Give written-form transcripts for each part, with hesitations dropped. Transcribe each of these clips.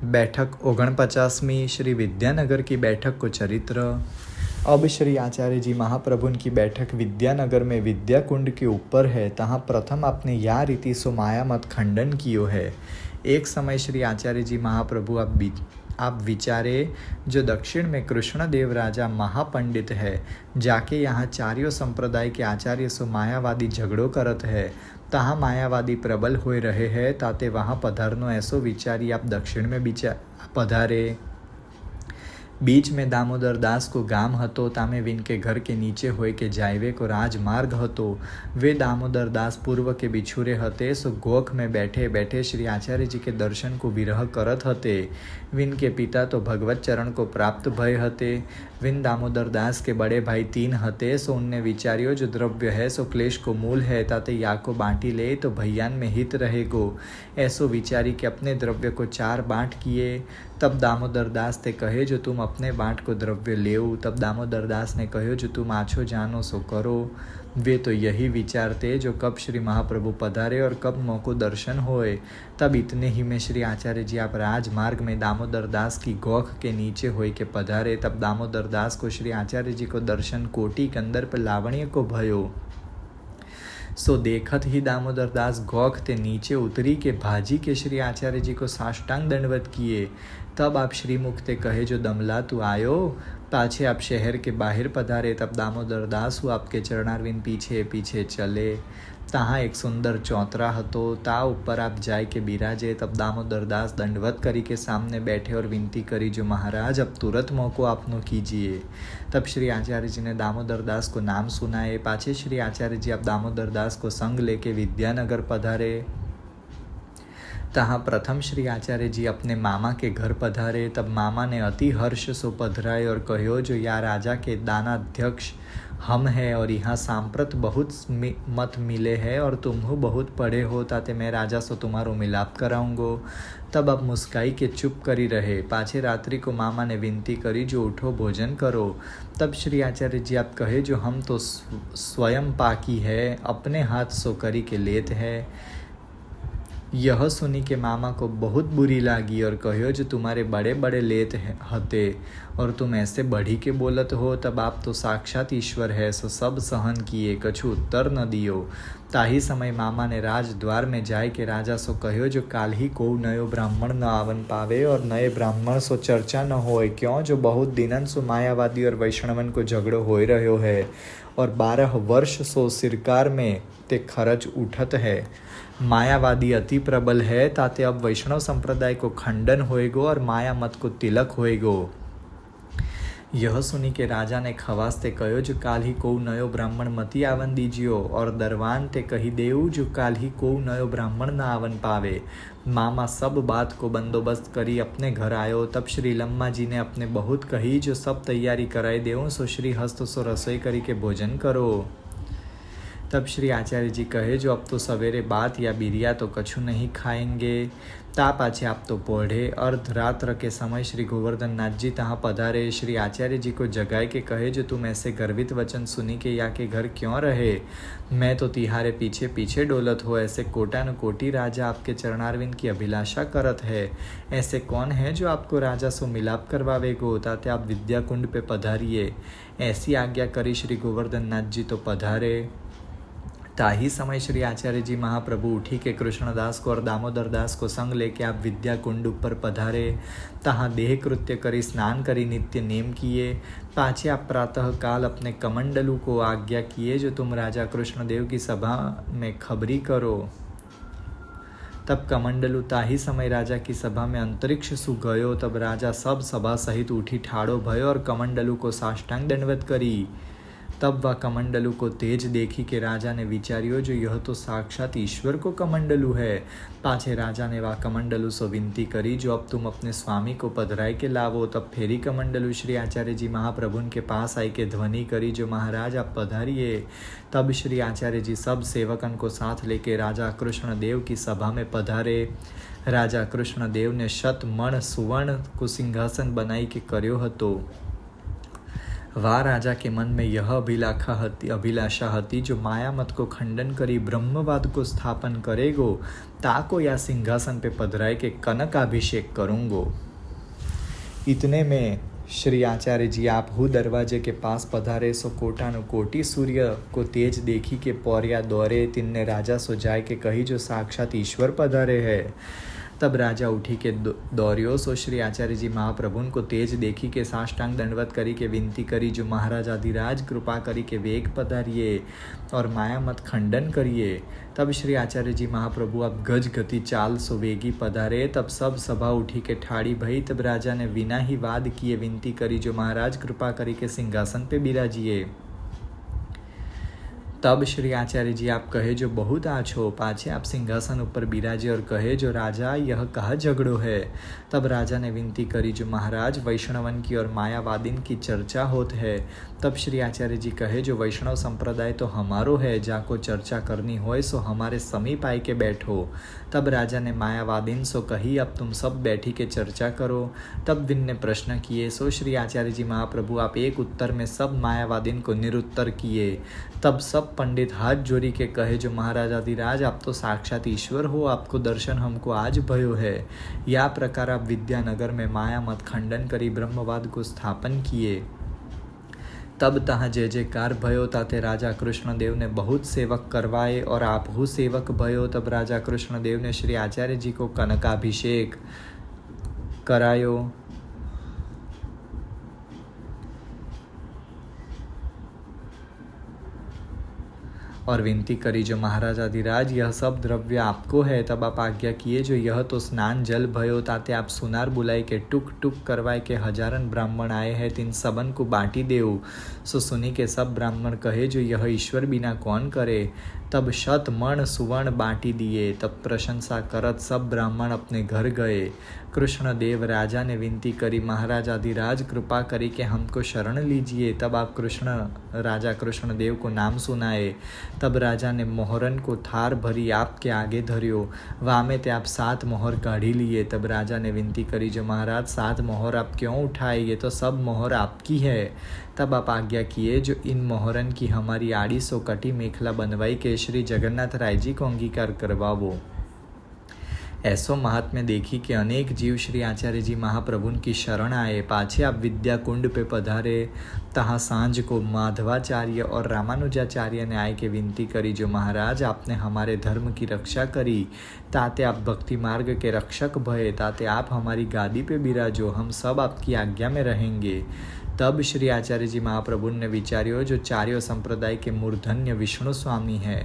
बैठक 49वीं श्री विद्यानगर की बैठक को चरित्र। अब श्री आचार्य जी महाप्रभु की बैठक विद्यानगर में विद्या कुंड के ऊपर है। तहाँ प्रथम आपने या रीति सो माया मत खंडन कियो है। एक समय श्री आचार्य जी महाप्रभु आप विचारे जो दक्षिण में कृष्णदेव राजा महापंडित है, जाके यहाँ चारियों संप्रदाय के आचार्य सो मायावादी झगड़ो करत है। तहाँ मायावादी प्रबल होए रहे हैं, ताते वहाँ पधारनो ऐसो विचारी आप दक्षिण में पधारे। बीच में दामोदर दास को गाम हतो, तामे विनके घर के नीचे होए के जायवे को राजमार्ग हतो। वे दामोदर दास पूर्व के बिछुरे हते, सो गोख में बैठे बैठे श्री आचार्य जी के दर्शन को विरह करत हते। विनके पिता तो भगवत चरण को प्राप्त भय हते। विन दामोदर दास के बड़े भाई 3 हते, सो उनने विचारियो जो द्रव्य है सो क्लेश को मूल है, ताते या को बांटी ले तो भैयान में हित रहेगो। ऐसो विचारी के अपने द्रव्य को 4 बाँट किए। तब दामोदर दास ते कहे जो तुम अपने बाँट को द्रव्य लेऊ। तब दामोदर दास ने कहो जो तुम आछो जानो सो करो। वे तो यही विचारते जो कब श्री महाप्रभु पधारे और कब मोको दर्शन होए। तब इतने ही में श्री आचार्य जी आप राजमार्ग में दामोदर दास की गोख के नीचे होए के पधारे। तब दामोदर दास को श्री आचार्य जी को दर्शन कोटि के अंदर पर लावण्य को भयो। सो देखत ही दामोदर दास गोख ते नीचे उतरी के भाजी के श्री आचार्य जी को साष्टांग दंडवत किए। तब आप श्रीमुख ते कहे जो दमला तू आयो, पाछे आप शहर के बाहर पधारे। तब दामोदर दास हु आपके चरणारविंद पीछे पीछे चले। तहाँ एक सुंदर चौतरा हतो, ता ऊपर आप जाय के बिराजे। तब दामोदर दास दंडवत करी के सामने बैठे और विनती करी जो महाराज अब तुरंत मोको आपनो कीजिए। तब श्री आचार्य जी ने दामोदर दास को नाम सुनाए। पाछे श्री आचार्य जी आप दामोदर दास को संग लेके विद्यानगर पधारे। तहाँ प्रथम श्री आचार्य जी अपने मामा के घर पधारे। तब मामा ने अति हर्ष सो पधराए और कहो जो या राजा के दानाध्यक्ष हम है और यहाँ सांप्रत बहुत मत मिले हैं और तुम हो बहुत पढ़े हो, ताते मैं राजा सो तुम्हारो मिलाप कराऊंगो। तब अब मुस्काई के चुप करी रहे। पाछे रात्रि को मामा ने विनती करी जो उठो भोजन करो। तब श्री आचार्य जी आप कहे जो हम तो स्वयं पाकी है, अपने हाथ सो करी के लेत है। यह सुनी के मामा को बहुत बुरी लागी और कहो जो तुम्हारे बड़े बड़े लेत हते और तुम ऐसे बढ़ी के बोलत हो। तब आप तो साक्षात ईश्वर है, सो सब सहन किए, कछु उत्तर न दियो। ताही समय मामा ने राजद्वार में जाय के राजा सो कहो जो काल ही को नयो ब्राह्मण न आवन पावे और नए ब्राह्मण सो चर्चा न होए। क्यों जो बहुत दिनन सो मायावादी और वैष्णवन को झगड़ो हो रह्यो है और 12 वर्ष सो सिरकार में ते खर्च उठत है। मायावादी अति प्रबल है, ताते अब वैष्णव संप्रदाय को खंडन होएगो और माया मत को तिलक होएगो। यह सुनी के राजा ने खवास ते कहो जो काल ही को नयो ब्राह्मण मती आवन दीजियो और दरवान ते कही देऊ जो काल ही को नयो ब्राह्मण न आवन पावे। मामा सब बात को बंदोबस्त करी अपने घर आयो। तब श्री लम्मा जी ने अपने बहुत कही जो सब तैयारी कराई देऊँ, सो श्री हस्त सो रसोई करी के भोजन करो। तब श्री आचार्य जी कहे जो अब तो सवेरे बात या बिरिया तो कछु नहीं खाएंगे। ता पाछे आप तो पढ़े। अर्धरात्र के समय श्री गोवर्धन नाथ जी तहाँ पधारे। श्री आचार्य जी को जगाए के कहे जो तुम ऐसे गर्वित वचन सुनी के या के घर क्यों रहे। मैं तो तिहारे पीछे पीछे डोलत हो। ऐसे कोटान कोटि राजा आपके चरणारविंद की अभिलाषा करत है। ऐसे कौन है जो आपको राजा सो मिलाप करवावेगो, ताते आप विद्या कुंड पे पधारिए। ऐसी आज्ञा करी श्री गोवर्धन नाथ जी तो पधारे। ताही समय श्री आचार्य जी महाप्रभु उठी के कृष्णदास को और दामोदर दास को संग लेके आप विद्या कुंड ऊपर पधारे। तहाँ देह कृत्य करी स्नान करी नित्य नेम किए। पाछे आप प्रातः काल अपने कमंडलू को आज्ञा किए जो तुम राजा कृष्णदेव की सभा में खबरी करो। तब कमंडलू ताही समय राजा की सभा में अंतरिक्ष सु गयो। तब राजा सब सभा सहित उठी ठाड़ो भयो और कमंडलू को साष्टांग दंडवत करी। तब वह कमंडलू को तेज देखी के राजा ने विचारियो जो यह तो साक्षात ईश्वर को कमंडलू है। पाछे राजा ने वह कमंडलू सो विनती करी जो अब तुम अपने स्वामी को पधराई के लावो। तब फेरी कमंडलू श्री आचार्य जी महाप्रभु के पास आई के ध्वनि करी जो महाराज आप पधारिए। तब श्री आचार्य जी सब सेवकन को साथ लेके राजा कृष्णदेव की सभा में पधारे। राजा कृष्णदेव ने 100 मण सुवर्ण को सिंहासन बनाई के कर्यो हतो। वा राजा के मन में यह अभिलाषा हती जो माया मत को खंडन करी ब्रह्मवाद को स्थापन करेगो, ताको या सिंहासन पे पधराए के कनकाभिषेक करूंगो। इतने में श्री आचार्य जी आप हु दरवाजे के पास पधारे, सो कोटानु कोटि सूर्य को तेज देखी के पौरिया दौरे, तिनने राजा सो जाए के कही जो साक्षात ईश्वर पधारे है। तब राजा उठी के दौड़ियो, सो श्री आचार्य जी महाप्रभुन को तेज देखी के साष्टांग दंडवत करी के विनती करी जो महाराज आदिराज कृपा करी के वेग पधारिए और माया मत खंडन करिए। तब श्री आचार्य जी महाप्रभु अब गज गति चाल सो वेगी पधारे। तब सब सभा उठी के ठाड़ी भई। तब राजा ने बिना ही वाद किए विनती करी जो महाराज कृपा करी के सिंहासन पे बिराजिए। तब श्री आचार्य जी आप कहे जो बहुत आछो, पाछे आप सिंहासन ऊपर बिराजे और कहे जो राजा यह कहा झगड़ो है। तब राजा ने विनती करी जो महाराज वैष्णवन की और मायावादीन की चर्चा होत है। तब श्री आचार्य जी कहे जो वैष्णव संप्रदाय तो हमारो है, जाको चर्चा करनी होए सो हमारे समीप आए के बैठो। तब राजा ने मायावादीन सो कही अब तुम सब बैठी के चर्चा करो। तब विन ने प्रश्न किए, सो श्री आचार्य जी महाप्रभु आप एक उत्तर में सब मायावादीन को निरुत्तर किए। तब सब पंडित हाथ जोड़ी के कहे जो महाराज आदिराज आप तो साक्षात ईश्वर हो, आपको दर्शन हमको आज भयो है। या प्रकार आप विद्यानगर में माया मत खंडन करी ब्रह्मवाद को स्थापन किए। तब तहाँ जय जयकार भयो, ताते राजा कृष्णदेव ने बहुत सेवक करवाए और आप हु सेवक भयो। तब राजा कृष्णदेव ने श्री आचार्य जी को कनकाभिषेक करायो और विनती करी जो महाराज आदिराज यह सब द्रव्य आपको है। तब आप आज्ञा किए जो यह तो स्नान जल भयो, ताते आप सुनार बुलाए के टुक टुक करवाए के हजारन ब्राह्मण आए हैं, तीन सबन को बांटी देव। सो सुनी के सब ब्राह्मण कहे जो यह ईश्वर बिना कौन करे। तब शत मण सुवर्ण बांटी दिए। तब प्रशंसा करत सब ब्राह्मण अपने घर गए। कृष्णदेव राजा ने विनती करी महाराज आदिराज कृपा करी के हमको शरण लीजिए। तब आप राजा कृष्णदेव को नाम सुनाए। तब राजा ने मोहरन को थार भरी आपके आगे धरियो, वामे ते आप 7 मोहर काढ़ी लिए। तब राजा ने विनती करी जो महाराज 7 मोहर आप क्यों उठाए, ये तो सब मोहर आपकी है। तब आप आज्ञा किए जो इन मोहरन की हमारी आड़ी सो कटी मेखला बनवाई के श्री जगन्नाथ राय जी को अंगीकार करवावो। ऐसो महात्म्य देखी कि अनेक जीव श्री आचार्य जी महाप्रभुन की शरण आए। पाछे आप विद्या कुंड पे पधारे। तहाँ सांझ को माधवाचार्य और रामानुजाचार्य ने आए के विनती करी जो महाराज आपने हमारे धर्म की रक्षा करी, ताते आप भक्ति मार्ग के रक्षक भये, ताते आप हमारी गादी पे बिराजो, हम सब आपकी आज्ञा में रहेंगे। तब श्री आचार्य जी महाप्रभु ने विचार्यो जो चार्यो संप्रदाय के मूर्धन्य विष्णु स्वामी है,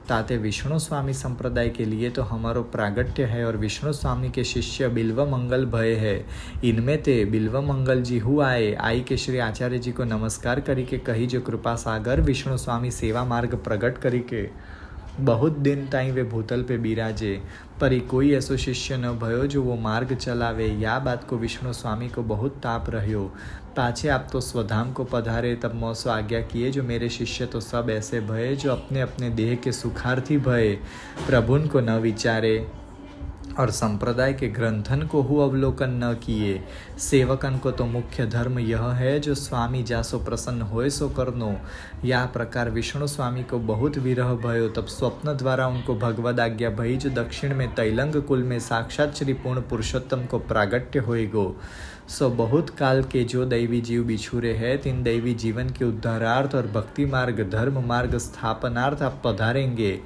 ताते विष्णु स्वामी संप्रदाय के लिए तो हमारो प्रागट्य है और विष्णु स्वामी के शिष्य बिल्व मंगल भय है। इनमें ते बिल्व मंगल जी हुआ आई के श्री आचार्य जी को नमस्कार करी के कही जो कृपा सागर विष्णु स्वामी सेवा मार्ग प्रकट करी के बहुत दिन ताई वे भूतल पे बिराजे, पर कोई ऐसो शिष्य न भयो जो वो मार्ग चलावे। या बात को विष्णु स्वामी को बहुत ताप रह्यो। पाछे आप तो स्वधाम को पधारे। तब मौसो आज्ञा किए जो मेरे शिष्य तो सब ऐसे भये जो अपने अपने देह के सुखार्थी भये, प्रभुन को न विचारे और संप्रदाय के ग्रंथन को हु अवलोकन न किए। सेवकन को तो मुख्य धर्म यह है जो स्वामी जासो प्रसन्न होए सो करनो। या प्रकार विष्णु स्वामी को बहुत विरह भयो। तब स्वप्न द्वारा उनको भगवद आज्ञा भई जो दक्षिण में तैलंग कुल में साक्षात श्री पूर्ण पुरुषोत्तम को प्रागट्य होएगो। सो बहुत काल के जो दैवी जीव बिछुरे है, तीन दैवी जीवन के उद्धारार्थ और भक्ति मार्ग धर्म मार्ग स्थापनार्थ आप पधारेंगे।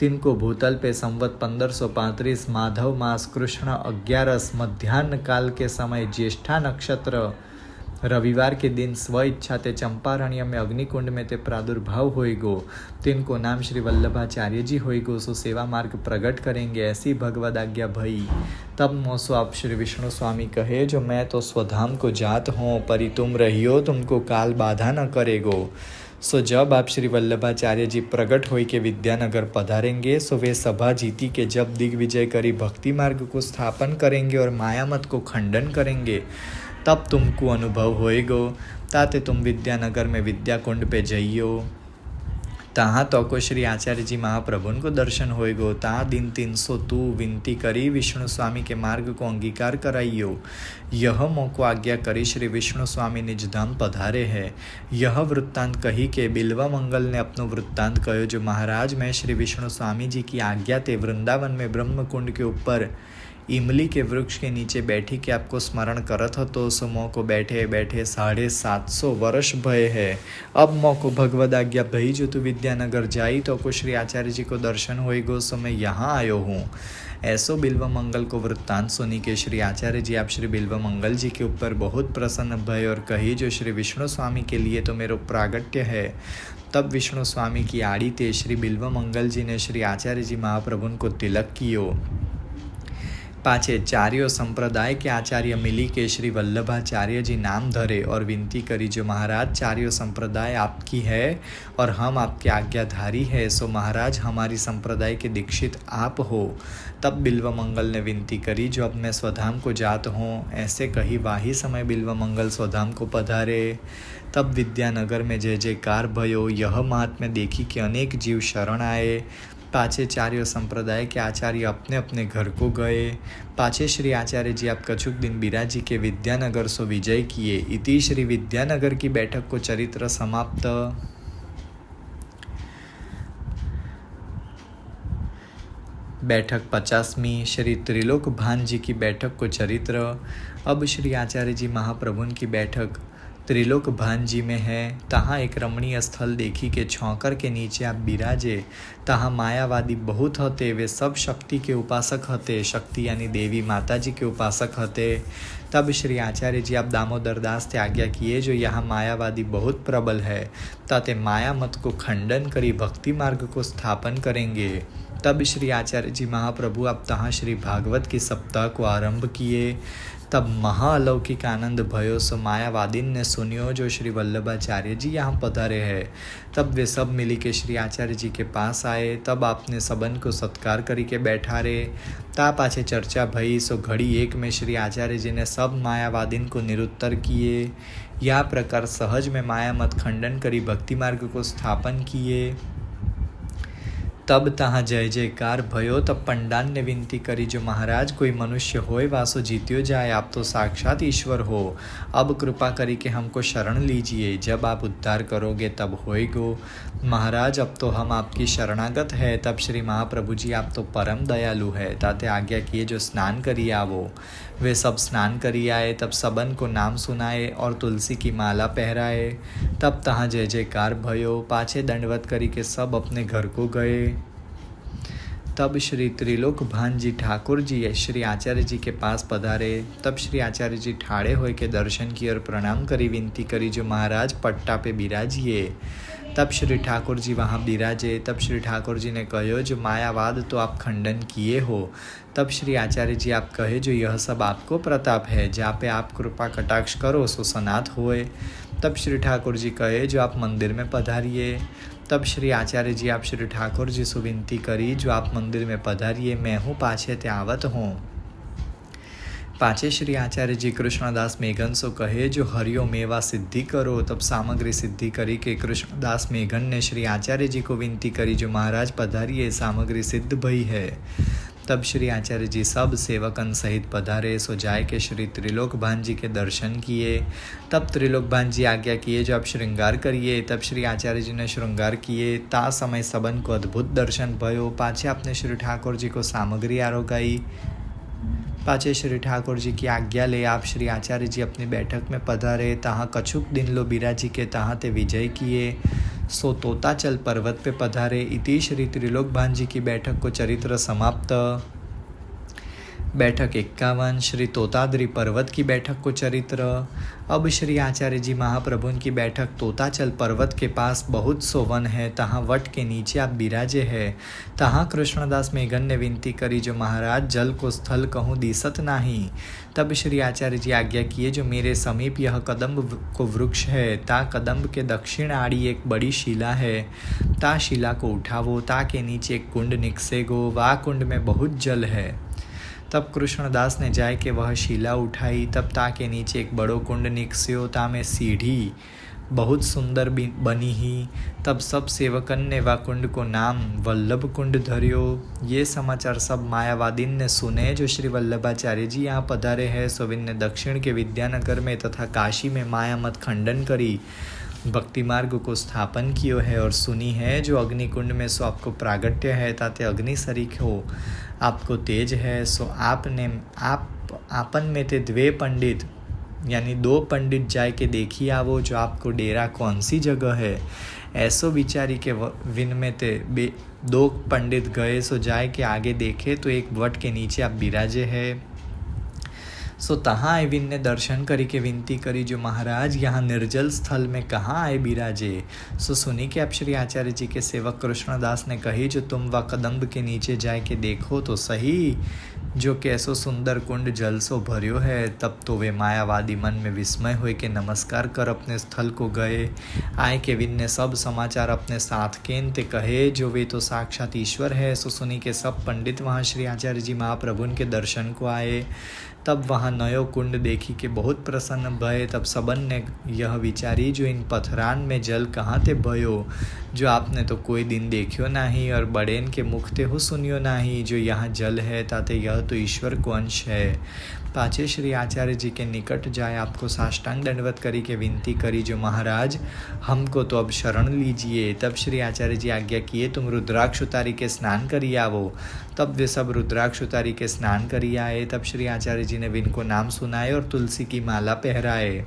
तिनको भूतल पे संवत 1535 माधव मास कृष्ण 11 मध्यान्ह काल के समय ज्येष्ठा नक्षत्र रविवार के दिन स्व इच्छा ते चंपारण्य में अग्निकुंड में ते प्रादुर्भाव होएगो। तिनको नाम श्री वल्लभाचार्य जी होएगो। सो सेवा मार्ग प्रकट करेंगे, ऐसी भगवद आज्ञा भई। तब मोसो आप श्री विष्णु स्वामी कहे जो मैं तो स्वधाम को जात हूँ, परि तुम रहियो, तुमको काल बाधा न करेगो। सो जब आप श्री वल्लभाचार्य जी प्रकट होई के विद्यानगर पधारेंगे, सो वे सभा जीती के जब दिग्विजय करी भक्ति मार्ग को स्थापन करेंगे और मायामत को खंडन करेंगे, तब तुमको अनुभव होएगो। ताते तुम विद्यानगर में विद्या कुंड पे जइयो। तहाँ तो को श्री आचार्य जी महाप्रभुन को दर्शन होएगो। तहाँ दिन 300 तू विनती करी विष्णु स्वामी के मार्ग को अंगीकार कराइयो। यह मोको आज्ञा करी श्री विष्णु स्वामी निज धाम पधारे है। यह वृत्तांत कही के बिल्वा मंगल ने अपनो वृत्तांत कहो जो महाराज मैं श्री विष्णु स्वामी जी की आज्ञा ते वृंदावन में ब्रह्म कुंड के ऊपर इमली के वृक्ष के नीचे बैठी के आपको स्मरण करत હતો सो मों को बैठे बैठे 750 वर्ष भय है। अब मों को भगवद आज्ञा भई जो तू विद्यानगर जाई तो को श्री आचार्य जी को दर्शन होएगो सो मैं यहाँ आयो हूँ। ऐसो बिल्व मंगल को वृत्तांत सुनी के श्री आचार्य जी आप श्री बिल्व मंगल जी के ऊपर बहुत प्रसन्न भय और कही जो श्री विष्णु स्वामी के लिए तो मेरो प्रागट्य है। तब विष्णु स्वामी की आड़ी ते श्री बिल्व मंगल जी ने श्री आचार्य जी महाप्रभुन को तिलक कियो। पाछे चार्यो संप्रदाय के आचार्य मिली के श्री वल्लभाचार्य जी नाम धरे और विनती करी जो महाराज चार्यो संप्रदाय आपकी है और हम आपके आज्ञाधारी है सो महाराज हमारी संप्रदाय के दीक्षित आप हो। तब बिल्व मंगल ने विनती करी जो अब मैं स्वधाम को जात हूँ। ऐसे कही वाही समय बिल्व मंगल स्वधाम को पधारे। तब विद्यानगर में जय जयकार भयो। यह महात्म्य देखी कि अनेक जीव शरण आए। पाछे चार्य संप्रदाय के आचार्य अपने अपने घर को गए। पाछे श्री आचार्य जी आप कछुक दिन बिराजी के विद्यानगर सो विजय किए। इति श्री विद्यानगर की बैठक को चरित्र समाप्त। बैठक 50वीं श्री त्रिलोक भान जी की बैठक को चरित्र। अब श्री आचार्य जी महाप्रभुन की बैठक त्रिलोक भान जी में है। तहाँ एक रमणीय स्थल देखी के छौकर के नीचे आप बिराजे। तहाँ मायावादी बहुत हते, वे सब शक्ति के उपासक हते। शक्ति यानी देवी माता जी के उपासक हते। तब श्री आचार्य जी आप दामोदर दास ते आज्ञा किए जो यहाँ मायावादी बहुत प्रबल है ताते माया मत को खंडन करी भक्ति मार्ग को स्थापन करेंगे। तब श्री आचार्य जी महाप्रभु आप तहाँ श्री भागवत की सप्ताह को आरंभ किए। तब महाअलौकिक आनंद भयो सो मायावादीन ने सुनियो जो श्री वल्लभाचार्य जी यहाँ पधारे हैं। तब वे सब मिली के श्री आचार्य जी के पास आए। तब आपने सबन को सत्कार करी के बैठारे। ता पाछे चर्चा भई सो घड़ी एक में श्री आचार्य जी ने सब मायावादीन को निरुत्तर किए। या प्रकार सहज में माया मत खंडन करी भक्ति मार्ग को स्थापन किए। तब तहाँ जय जयकार भयो। तब पंडान ने विनती करी जो महाराज कोई मनुष्य होए वासो जीत्यो जाए, आप तो साक्षात ईश्वर हो। अब कृपा करी के हमको शरण लीजिए, जब आप उद्धार करोगे तब होएगो। महाराज अब तो हम आपकी शरणागत है। तब श्री महाप्रभु जी आप तो परम दयालु है, ताते आज्ञा किए जो स्नान करिए आवो। वे सब स्नान करी आए। तब सबन को नाम सुनाए और तुलसी की माला पहराए। तब तहाँ जय जयकार भयो। पाछे दंडवत करी के सब अपने घर को गए। तब श्री त्रिलोक भान जी ठाकुर जी श्री आचार्य जी के पास पधारे। तब श्री आचार्य जी ठाड़े होए के दर्शन किए और प्रणाम करी विनती करी जो महाराज पट्टा पे बिराजिए। तब श्री ठाकुर जी वहाँ बिराजे। तब श्री ठाकुर जी ने कहो जो मायावाद तो आप खंडन किए हो। तब श्री आचार्य जी आप कहे जो यह सब आपको प्रताप है, जहाँ पे आप कृपा कटाक्ष करो सो सनात होए। तब श्री ठाकुर जी कहे जो आप मंदिर में पधारिए। तब श्री आचार्य जी आप श्री ठाकुर जी से विनती करी जो आप मंदिर में पधारिए, मैं हूँ पाछे ते आवत हूँ। पाछे श्री आचार्य जी कृष्णदास मेघन सो कहे जो हरियो मेवा सिद्धि करो। तब सामग्री सिद्धि करी के कृष्णदास मेघन ने श्री आचार्य जी को विनती करी जो महाराज पधारिए, सामग्री सिद्ध भई है। तब श्री आचार्य जी सब सेवकन सहित पधारे। सो जाय के श्री त्रिलोक भान जी के दर्शन किए। तब त्रिलोक भान जी आज्ञा किए जो आप श्रृंगार करिए। तब श्री आचार्य जी ने श्रृंगार किए। ता समय सबन को अद्भुत दर्शन भयो। पाछे आपने श्री ठाकुर जी को सामग्री आरोगाई। पाछे श्री ठाकुर जी की आज्ञा ले आप श्री आचार्य जी अपनी बैठक में पधारे। तहाँ कछुक दिन लो बिराजी के तहाँ ते विजय किए। सो तोताचल पर्वत पे पधारे। इति श्री त्रिलोक भान जी की बैठक को चरित्र समाप्त। बैठक 51 श्री तोताद्री पर्वत की बैठक को चरित्र। अब श्री आचार्य जी महाप्रभुन की बैठक तोताचल पर्वत के पास बहुत सो वन है। तहाँ वट के नीचे आप बिराजे है। तहाँ कृष्णदास मेघन ने विनती करी जो महाराज जल को स्थल कहूँ दिसत नाही। तब श्री आचार्य जी आज्ञा किए जो मेरे समीप यह कदम्ब को वृक्ष है। ता कदम्ब के दक्षिण आड़ी एक बड़ी शिला है। ता शिला को उठावो। ता के नीचे एक कुंड निकसेगो। वा कुंड में बहुत जल है। तब कृष्णदास ने जाय के वह शिला उठाई। तब ता के नीचे एक बड़ो कुंड निकस्यो। ता में सीढ़ी बहुत सुंदर बनी ही। तब सब सेवकन ने वा कुंड को नाम वल्लभ कुंड धर्यो। ये समाचार सब मायावादीन ने सुने जो श्री वल्लभाचार्य जी यहाँ पधारे हैं। सो इनने दक्षिण के विद्यानगर में तथा काशी में माया मत खंडन करी भक्ति मार्ग को स्थापन कियो है और सुनी है जो अग्निकुंड में सो आपको प्रागट्य है ताते अग्नि सरीख हो आपको तेज है। सो आपन में ते द्वे पंडित यानी 2 पंडित जाए के देखी आवो जो आपको डेरा कौन सी जगह है। ऐसो विचारी के विन में ते 2 पंडित गए। सो जाए के आगे देखे तो एक वट के नीचे आप बिराजे है। सो तहाँ आए विन ने दर्शन करी के विनती करी जो महाराज यहाँ निर्जल स्थल में कहाँ आए बिराजे। सो सुनी के आप श्री आचार्य जी के सेवक कृष्णदास ने कही जो तुम व कदम्ब के नीचे जाए के देखो तो सही जो कैसो सुंदर कुंड जल सो भर्यो है। तब तो वे मायावादी मन में विस्मय हुए के नमस्कार कर अपने स्थल को गए। आए के विन ने सब समाचार अपने साथ केन ते कहे जो वे तो साक्षात ईश्वर है। सो सुनी के सब पंडित वहाँ श्री आचार्य जी महाप्रभु के दर्शन को आए। तब वहाँ नयो कुंड देखी के बहुत प्रसन्न भये। तब सबन ने यह विचारी जो इन पथरान में जल कहाँ ते भयो जो आपने तो कोई दिन देखियो नहीं और बड़ेन के मुख ते हो सुनियो नहीं जो यहाँ जल है ताते यह तो ईश्वर को अंश है। पाछे श्री आचार्य जी के निकट जाए आपको साष्टांग दंडवत करी के विनती करी जो महाराज हमको तो अब शरण लीजिए। तब श्री आचार्य जी आज्ञा किए तुम रुद्राक्ष उतारी के स्नान करी आवो। तब वे सब रुद्राक्ष उतारी के स्नान करी आए। तब श्री आचार्य जी ने विन को नाम सुनाए और तुलसी की माला पहराए।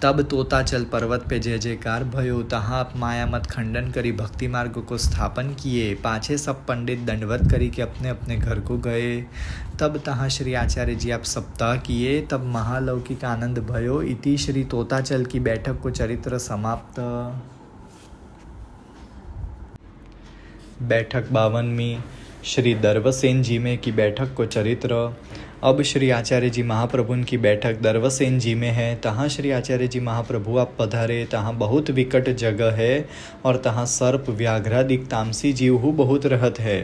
तब तोताचल पर्वत पे जय जयकार भयो। तहाँ आप माया मत खंडन करी भक्ति मार्ग को स्थापन किए। पाछे सब पंडित दंडवत करी के अपने अपने घर को गए। तब तहाँ श्री आचार्य जी आप सप्ताह किए। तब महालौकिक आनंद भयो। इति श्री तोताचल की बैठक को चरित्र समाप्त। बैठक 52वीं श्री दर्वसेन जी में की बैठक को चरित्र। अब श्री आचार्य जी महाप्रभु की बैठक दर्वसेन जी में है। तहाँ श्री आचार्य जी महाप्रभु आप पधारे। तहाँ बहुत विकट जगह है और तहाँ सर्प व्याघ्रादिक तामसी जीव हु बहुत रहत है।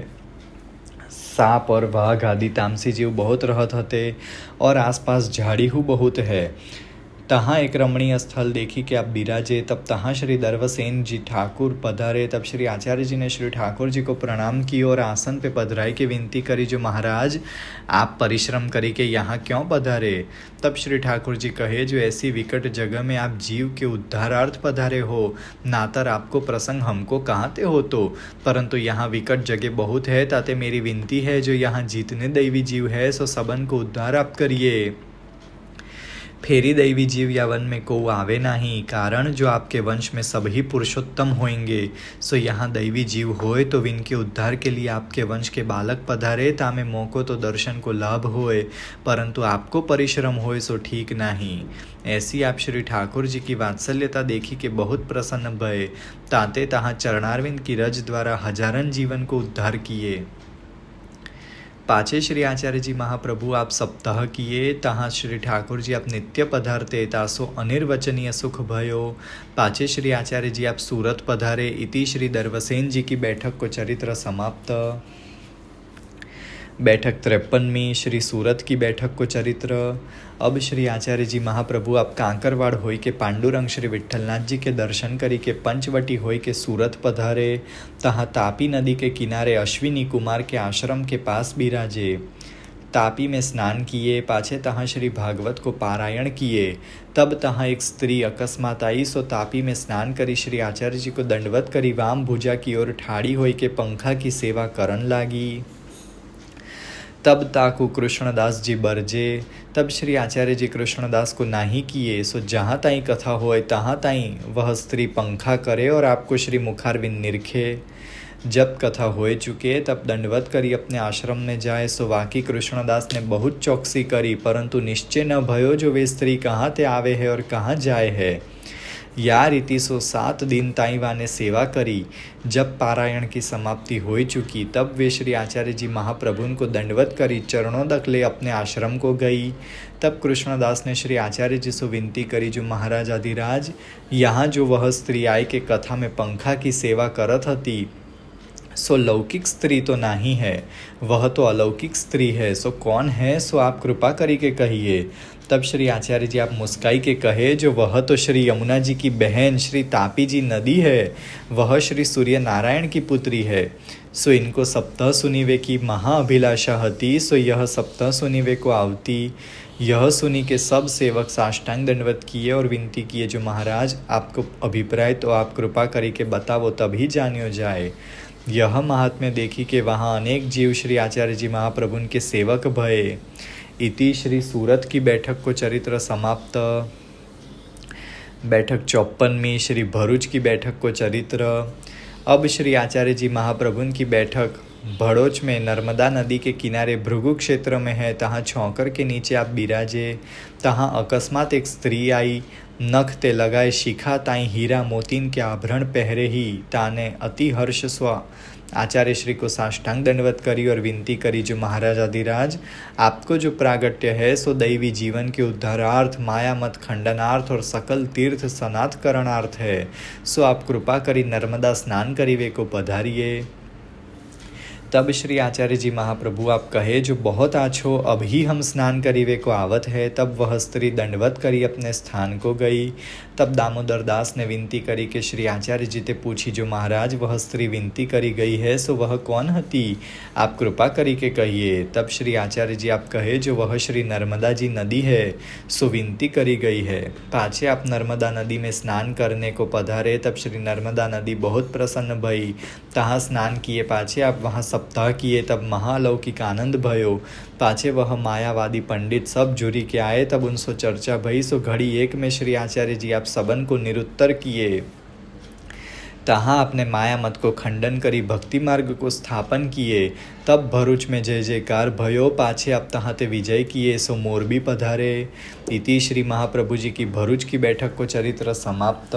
सांप और वाघ आदि तामसी जीव बहुत रहत हते और आसपास झाड़ी हु बहुत है। तहाँ एक रमणीय स्थल देखी कि आप बिराजे। तब तहाँ श्री दर्वसेन जी ठाकुर पधारे। तब श्री आचार्य जी ने श्री ठाकुर जी को प्रणाम की और आसन पे पधराई की विनती करी जो महाराज आप परिश्रम करी के यहाँ क्यों पधारे। तब श्री ठाकुर जी कहे जो ऐसी विकट जगह में आप जीव के उद्धारार्थ पधारे हो नातर आपको प्रसंग हमको कहाँ ते हो तो, परंतु यहाँ विकट जगह बहुत है ताते मेरी विनती है जो यहाँ जितने दैवी जीव है सो सबन को उद्धार आप करिए। फेरी दैवी जीव या वन में को आवे नहीं कारण जो आपके वंश में सभी पुरुषोत्तम होंगे। सो यहाँ दैवी जीव होए तो इनके उद्धार के लिए आपके वंश के बालक पधारे तामे मौको तो दर्शन को लाभ होए परंतु आपको परिश्रम होए सो ठीक नहीं। ऐसी आप श्री ठाकुर जी की वात्सल्यता देखी के बहुत प्रसन्न भये ताते तहाँ चरणारविंद की रज द्वारा हजारन जीवन को उद्धार किए। पाछे श्री आचार्य जी महाप्रभु आप सप्ताह किए। तहाँ श्री ठाकुर जी आप नित्य पधारते तासो अनिर्वचनीय सुख भयो। पाछे श्री आचार्य जी आप सूरत पधारे। इति श्री दर्वसेन जी की बैठक को चरित्र समाप्त। बैठक 53वीं श्री सूरत की बैठक को चरित्र। अब श्री आचार्य जी महाप्रभु आप कांकरवाड़ होई के पांडुरंग श्री विठ्ठलनाथ जी के दर्शन करी के पंचवटी होई के सूरत पधारे। तहाँ तापी नदी के किनारे अश्विनी कुमार के आश्रम के पास बिराजे। तापी में स्नान किए। पाछे तहाँ श्री भागवत को पारायण किए। तब तहाँ एक स्त्री अकस्मात आई सो तापी में स्नान करी श्री आचार्य जी को दंडवत करी वाम भुजा की ओर ठाड़ी होई के पंखा की सेवा करन लागी। तब ताकू कृष्णदास जी बरजे। तब श्री आचार्य जी कृष्णदास को नाही किए। सो जहाँ ताई कथा होए तहाँ ताई वह स्त्री पंखा करे और आपको श्री मुखारविंद निरखे। जब कथा होए चुके तब दंडवत करी अपने आश्रम में जाए। सो वाकी कृष्णदास ने बहुत चौकसी करी परंतु निश्चय न भयो जो वे स्त्री कहाँ ते आवे है और कहाँ जाए है। या रीति सो 7 दिन ताईवा ने सेवा करी। जब पारायण की समाप्ति हो चुकी तब वे श्री आचार्य जी महाप्रभु को दंडवत करी चरणों तक ले अपने आश्रम को गई। तब कृष्णदास ने श्री आचार्य जी से विनती करी जो महाराज आदिराज यहाँ जो वह स्त्री आय के कथा में पंखा की सेवा करत हती सो लौकिक स्त्री तो नहीं है, वह तो अलौकिक स्त्री है। सो कौन है, सो आप कृपा करी के कहिए। तब श्री आचार्य जी आप मुस्काई के कहे, जो वह तो श्री यमुना जी की बहन श्री तापी जी नदी है, वह श्री सूर्य नारायण की पुत्री है। सो इनको सप्तह सुनिवे की महाअभिलाषा हती, सो यह सप्तह सुनिवे को आवती। यह सुनी के सब सेवक साष्टांग दंडवत किए और विनती किए, जो महाराज आपको अभिप्राय तो आप कृपा करी के बतावो तभी जानियो जाए। यह महात्म्य देखी के वहाँ अनेक जीव श्री आचार्य जी महाप्रभुन के सेवक भये। इति श्री सूरत की बैठक को चरित्र समाप्त। बैठक 54वीं श्री भरूच की बैठक को चरित्र। अब श्री आचार्य जी महाप्रभुन की बैठक भड़ोच में नर्मदा नदी के किनारे भृगु क्षेत्र में है। तहाँ छौकर के नीचे आप बिराजे। तहाँ अकस्मात एक स्त्री आई, नख ते लगाए शिखा ताई हीरा मोतीन के आभरण पहरे ही। ताने अति हर्ष स्व आचार्य श्री को साष्टांग दंडवत करी और विनती करी, जो महाराज आदिराज आपको जो प्रागट्य है सो दैवी जीवन के उद्धारार्थ, माया मत खंडनार्थ और सकल तीर्थ सनात करणार्थ है। सो आप कृपा करी नर्मदा स्नान करीवे को पधारिए। तब श्री आचार्य जी महाप्रभु आप कहे, जो बहुत आछो अभी हम स्नान करीवे को आवत है। तब वह स्त्री दंडवत करी अपने स्थान को गई। तब दामोदर दास ने विनती करी कि श्री आचार्य जी ते पूछी, जो महाराज वह स्त्री विनती करी गई है सो वह कौन हती, आप कृपा करी के कहिए। तब श्री आचार्य जी आप कहे, जो वह श्री नर्मदा जी नदी है सो विनती करी गई है। पाछे आप नर्मदा नदी में स्नान करने को पधारे। तब श्री नर्मदा नदी बहुत प्रसन्न भई। तहाँ स्नान किए पाछे आप वहाँ सप्ताह किए। तब महालौकिक आनंद भयो। पाछे वह मायावादी पंडित सब जुरी के आए। तब उनसे चर्चा भई। सो घड़ी एक में श्री आचार्य जी आप सबन को निरुत्तर किए। तहाँ आपने माया मत को खंडन करी भक्ति मार्ग को स्थापन किए। तब भरूच में जय जयकार भयो। पाछे आप तहाँ ते विजय किए। सो मोरबी पधारे। इति श्री महाप्रभु जी की भरूच की बैठक को चरित्र समाप्त।